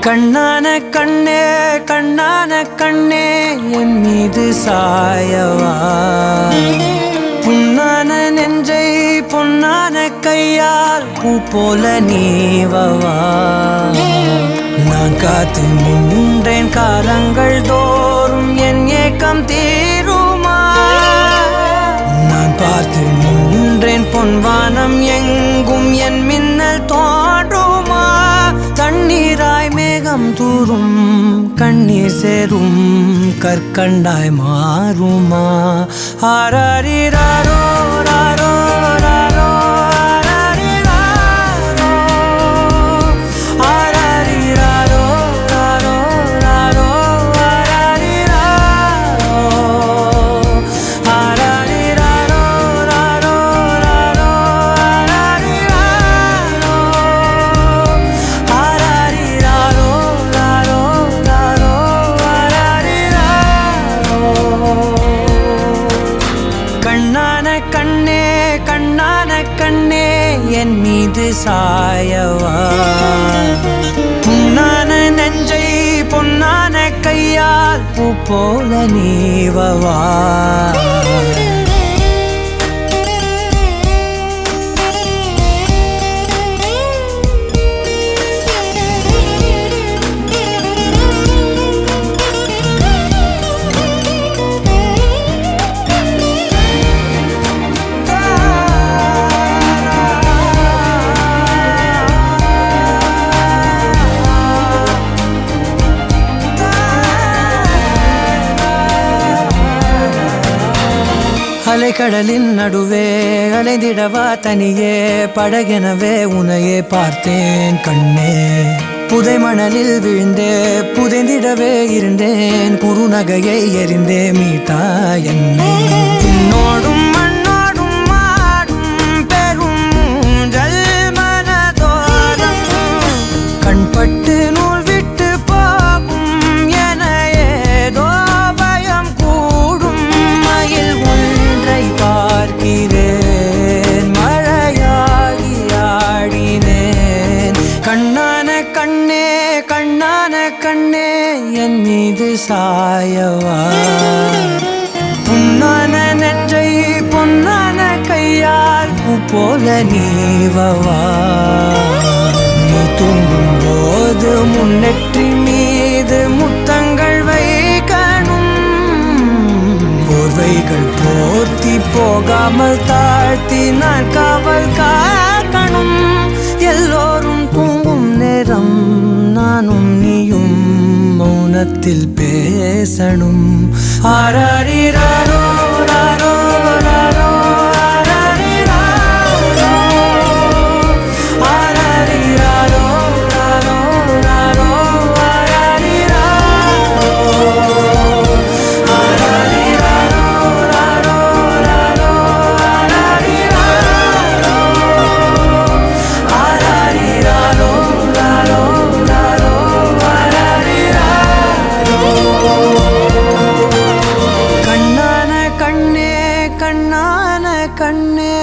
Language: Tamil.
கண்ணான கண்ணே கண்ணான கண்ணே என் மீது சாயவா புண்ணான நெஞ்சை பொன்னான கையால் பூ போல நீவவா நான் காத்து நின்றேன் காலங்கள் தோறும் என் ஏக்கம் தீருமா நான் பார்த்து நின்றேன் பொன்வானம் எங்கும் என் மின்னல் தோன்றுமா தண்ணீராய் மேகம் தூரும் கண்ணீர் சேரும் கற்கண்டாய் மாறுமா ஆராரிராரோ ராரோ ராரோ ஆராரிராரோ ராரோ ராரோ ஆராரிராரோ ராரோ ராரோ கண்ணான கண்ணே கண்ணான கண்ணே என் மீது சாயவா புண்ணான நெஞ்சை பொன்னான கையால் பூ போல நீவவா அலைக்கடலின் நடுவே அலைந்திடவா தனியே படகெனவே உனையே பார்த்தேன் கண்ணே புதை மணலில் விழுந்தே புதைந்திடவே இருந்தேன் குறுநகையை எறிந்தே மீட்டா என்னை உன்னோடும் மண்ணோடும் மாடும் பெரும் ஊஞ்சல் மனதோரம் கண்பட்டு நூல் விட்டு போகும் என ஏதோ பயம் கூடும் மயில் பார்க்கிறேன் மழையாகி ஆடினேன் கண்ணான கண்ணே கண்ணான கண்ணே என் மீது சாயவா புண்ணான நெஞ்சை பொன்னான கையால் பூ போல நீவவா நீ தூங்கும் போது முன்னெற்றி மீது முத்தங்கள் வைக்கணும் போர்வைகள் போர்த்தி போகாமல் தாழ்த்தி நான் காவல் காக்கணும் எல்லோரும் தூங்கும் நேரம் நானும் நீயும் மௌனத்தில் பேசணும் ஆராரிராரோ ராரோ ராரோ கண்ணான கண்ணே